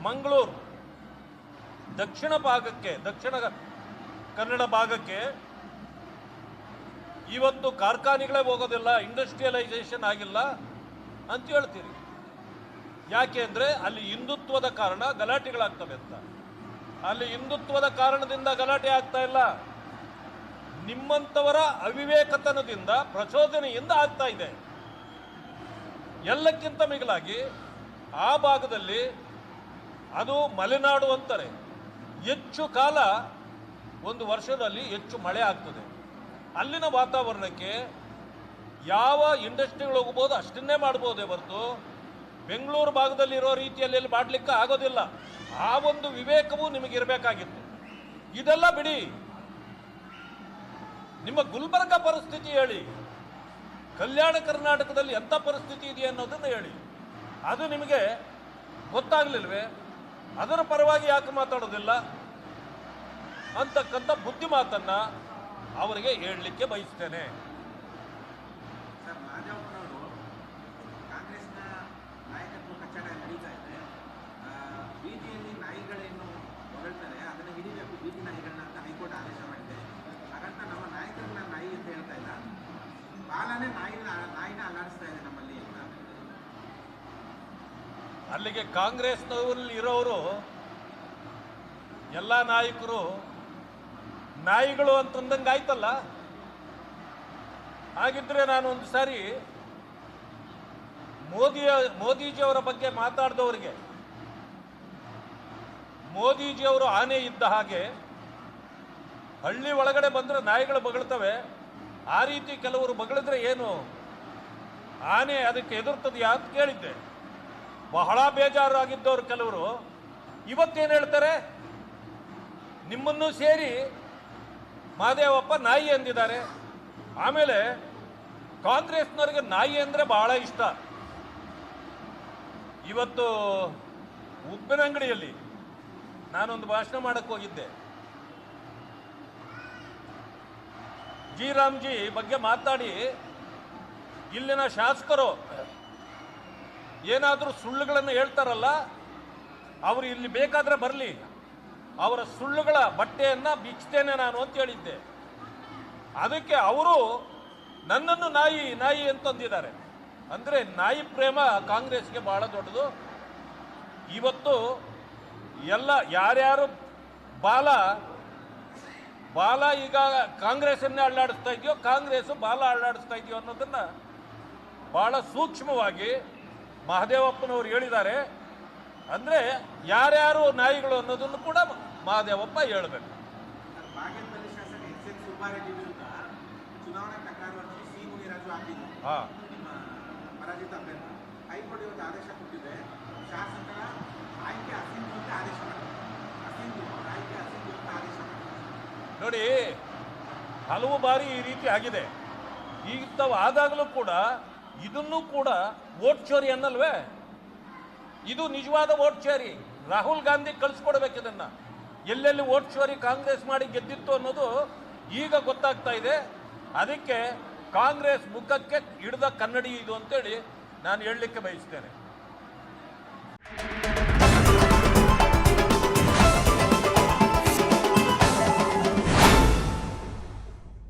ಮಂಗಳೂರು ದಕ್ಷಿಣ ಭಾಗಕ್ಕೆ, ದಕ್ಷಿಣ ಕನ್ನಡ ಭಾಗಕ್ಕೆ ಇವತ್ತು ಕಾರ್ಖಾನೆಗಳೇ ಹೋಗೋದಿಲ್ಲ, ಇಂಡಸ್ಟ್ರಿಯಲೈಸೇಷನ್ ಆಗಿಲ್ಲ ಅಂತ ಹೇಳ್ತೀರಿ. ಯಾಕೆ ಅಂದರೆ ಅಲ್ಲಿ ಹಿಂದುತ್ವದ ಕಾರಣ ಗಲಾಟೆಗಳಾಗ್ತವೆ ಅಂತ. ಅಲ್ಲಿ ಹಿಂದುತ್ವದ ಕಾರಣದಿಂದ ಗಲಾಟೆ ಆಗ್ತಾ ಇಲ್ಲ, ನಿಮ್ಮಂಥವರ ಅವಿವೇಕತನದಿಂದ, ಪ್ರಚೋದನೆಯಿಂದ ಆಗ್ತಾ ಇದೆ. ಎಲ್ಲಕ್ಕಿಂತ ಮಿಗಿಲಾಗಿ ಆ ಭಾಗದಲ್ಲಿ ಅದು ಮಲೆನಾಡು ಅಂತಾರೆ, ಹೆಚ್ಚು ಕಾಲ ಒಂದು ವರ್ಷದಲ್ಲಿ ಹೆಚ್ಚು ಮಳೆ ಆಗ್ತದೆ. ಅಲ್ಲಿನ ವಾತಾವರಣಕ್ಕೆ ಯಾವ ಇಂಡಸ್ಟ್ರಿಗಳು ಹೋಗ್ಬೋದು ಅಷ್ಟನ್ನೇ ಮಾಡ್ಬೋದೇ ಹೊರತು ಬೆಂಗಳೂರು ಭಾಗದಲ್ಲಿ ಇರೋ ರೀತಿಯಲ್ಲಿ ಮಾಡಲಿಕ್ಕೆ ಆಗೋದಿಲ್ಲ. ಆ ಒಂದು ವಿವೇಕವೂ ನಿಮಗಿರಬೇಕಾಗಿತ್ತು. ಇದೆಲ್ಲ ಬಿಡಿ, ನಿಮ್ಮ ಗುಲ್ಬರ್ಗ ಪರಿಸ್ಥಿತಿ ಹೇಳಿ, ಕಲ್ಯಾಣ ಕರ್ನಾಟಕದಲ್ಲಿ ಎಂಥ ಪರಿಸ್ಥಿತಿ ಇದೆ ಅನ್ನೋದನ್ನು ಹೇಳಿ. ಅದು ನಿಮಗೆ ಗೊತ್ತಾಗಲಿಲ್ವೇ? ಅದರ ಪರವಾಗಿ ಯಾಕೆ ಮಾತಾಡೋದಿಲ್ಲ ಅಂತಕ್ಕಂಥ ಬುದ್ಧಿ ಮಾತನ್ನು ಅವರಿಗೆ ಹೇಳಲಿಕ್ಕೆ ಬಯಸ್ತೇನೆ. ಸರ್, ರಾಜಪ್ಪನವರು ಕಾಂಗ್ರೆಸ್ನ ನಾಯಕತ್ವ ಕಚ್ಚಡ ನಡೀತಾ ಇದೆ. ಬೀದಿಯಲ್ಲಿ ನಾಯಿಗಳೇನು ಹೊರಡ್ತಾರೆ ಅದನ್ನು ಹಿಡಿಬೇಕು, ಬೀದಿ ನಾಯಿಗಳನ್ನ ಅಂತ ಹೈಕೋರ್ಟ್ ಆದೇಶ ಮಾಡಿದೆ. ಹಾಗಂತ ನಮ್ಮ ನಾಯಕರನ್ನ ನಾಯಿ ಅಂತ ಹೇಳ್ತಾ ಇಲ್ಲ, ಬಾಲನೇ ನಾಯಿನ ಅಲ್ಲಾಡಿಸ್ತಾ ಇದೆ ನಮ್ಮಲ್ಲಿ ಅಂತ. ಅಲ್ಲಿಗೆ ಕಾಂಗ್ರೆಸ್ನಲ್ಲಿ ಇರೋರು ಎಲ್ಲ ನಾಯಕರು ನಾಯಿಗಳು ಅಂತಂದಂಗೆ ಆಯ್ತಲ್ಲ. ಹಾಗಿದ್ರೆ ನಾನು ಒಂದು ಸಾರಿ ಮೋದಿಜಿಯವರ ಬಗ್ಗೆ ಮಾತಾಡಿದವರಿಗೆ, ಮೋದಿಜಿಯವರು ಆನೆ ಇದ್ದ ಹಾಗೆ ಹಳ್ಳಿ ಒಳಗಡೆ ಬಂದರೆ ನಾಯಿಗಳು ಬಗಳ್ತವೆ, ಆ ರೀತಿ ಕೆಲವರು ಬಗಳಿದ್ರೆ ಏನು ಆನೆ ಅದಕ್ಕೆ ಎದುರ್ತದೆಯಾ ಅಂತ ಕೇಳಿದ್ದೆ. ಬಹಳ ಬೇಜಾರು ಆಗಿದ್ದವರು ಕೆಲವರು ಇವತ್ತೇನು ಹೇಳ್ತಾರೆ, ನಿಮ್ಮನ್ನು ಸೇರಿ ಮಹದೇವಪ್ಪ ನಾಯಿ ಎಂದಿದ್ದಾರೆ. ಆಮೇಲೆ ಕಾಂಗ್ರೆಸ್ನವರಿಗೆ ನಾಯಿ ಅಂದರೆ ಬಹಳ ಇಷ್ಟ. ಇವತ್ತು ಉಪ್ಪಿನಂಗಡಿಯಲ್ಲಿ ನಾನೊಂದು ಭಾಷಣ ಮಾಡಕ್ಕೆ ಹೋಗಿದ್ದೆ. ಜಿ ರಾಮ್ಜಿ ಬಗ್ಗೆ ಮಾತಾಡಿ ಇಲ್ಲಿನ ಶಾಸಕರು ಏನಾದರೂ ಸುಳ್ಳುಗಳನ್ನು ಹೇಳ್ತಾರಲ್ಲ, ಅವರು ಇಲ್ಲಿ ಬೇಕಾದರೆ ಬರಲಿ, ಅವರ ಸುಳ್ಳುಗಳ ಬಟ್ಟೆಯನ್ನು ಬಿಚ್ತೇನೆ ನಾನು ಅಂತ ಹೇಳಿದ್ದೆ. ಅದಕ್ಕೆ ಅವರು ನನ್ನನ್ನು ನಾಯಿ ನಾಯಿ ಅಂತಂದಿದ್ದಾರೆ. ಅಂದರೆ ನಾಯಿ ಪ್ರೇಮ ಕಾಂಗ್ರೆಸ್ಗೆ ಬಹಳ ದೊಡ್ಡದು. ಇವತ್ತು ಎಲ್ಲ ಯಾರ್ಯಾರು ಬಾಲ ಈಗ ಕಾಂಗ್ರೆಸ್ಸನ್ನೇ ಅಲ್ಲಾಡಿಸ್ತಾ ಇದೆಯೋ, ಕಾಂಗ್ರೆಸ್ಸು ಬಾಲ ಅಲ್ಲಾಡಿಸ್ತಾ ಇದೆಯೋ ಅನ್ನೋದನ್ನು ಬಹಳ ಸೂಕ್ಷ್ಮವಾಗಿ ಮಹದೇವಪ್ಪನವರು ಹೇಳಿದ್ದಾರೆ. ಅಂದರೆ ಯಾರ್ಯಾರು ನಾಯಿಗಳು ಅನ್ನೋದನ್ನು ಕೂಡ ಮಹದೇವಪ್ಪ ಹೇಳಬೇಕು. ಬಾಗೇಪಲ್ಲಿ ಶಾಸಕ ಎಸ್.ಎನ್. ಸುಬ್ಬಾರೆಡ್ಡಿ ವಿರುದ್ಧ ಚುನಾವಣಾ ತಕರಾರು ಅರ್ಜಿ ಸಿ. ಮುನಿರಾಜು ಹಾಕಿದ್ರು, ನಿಮ್ಮ ಪರಾಜಿತ ಅಭ್ಯರ್ಥಿ. ಹೈಕೋರ್ಟ್ ಇವತ್ತು ಆದೇಶ ಕೊಟ್ಟಿದೆ, ಶಾಸಕರ ಆಯ್ಕೆ ಅಸಿಂಧು ಅಂತ ಆದೇಶ ಮಾಡಿದೆ. ಆಯ್ಕೆ ಅಸಿಂಧು ಅಂತ ಆದೇಶ ಮಾಡಿದೆ. ನೋಡಿ, ಹಲವು ಬಾರಿ ಈ ರೀತಿ ಆಗಿದೆ. ಇಂಥವು ಆದಾಗಲೂ ಕೂಡ ಇದನ್ನು ಕೂಡ ವೋಟ್ ಚೋರಿ ಅನ್ನಲ್ವೇ? ಇದು ನಿಜವಾದ ವೋಟ್ ಚೋರಿ. ರಾಹುಲ್ ಗಾಂಧಿ ಕಳಿಸ್ಕೊಡ್ಬೇಕು ಇದನ್ನು. ಎಲ್ಲೆಲ್ಲಿ ವೋಟ್ ಚೋರಿ ಕಾಂಗ್ರೆಸ್ ಮಾಡಿ ಗೆದ್ದಿತ್ತು ಅನ್ನೋದು ಈಗ ಗೊತ್ತಾಗ್ತಾ ಇದೆ. ಅದಕ್ಕೆ ಕಾಂಗ್ರೆಸ್ ಮುಖಕ್ಕೆ ಹಿಡಿದ ಕನ್ನಡಿ ಇದು ಅಂತೇಳಿ ನಾನು ಹೇಳಲಿಕ್ಕೆ ಬಯಸ್ತೇನೆ.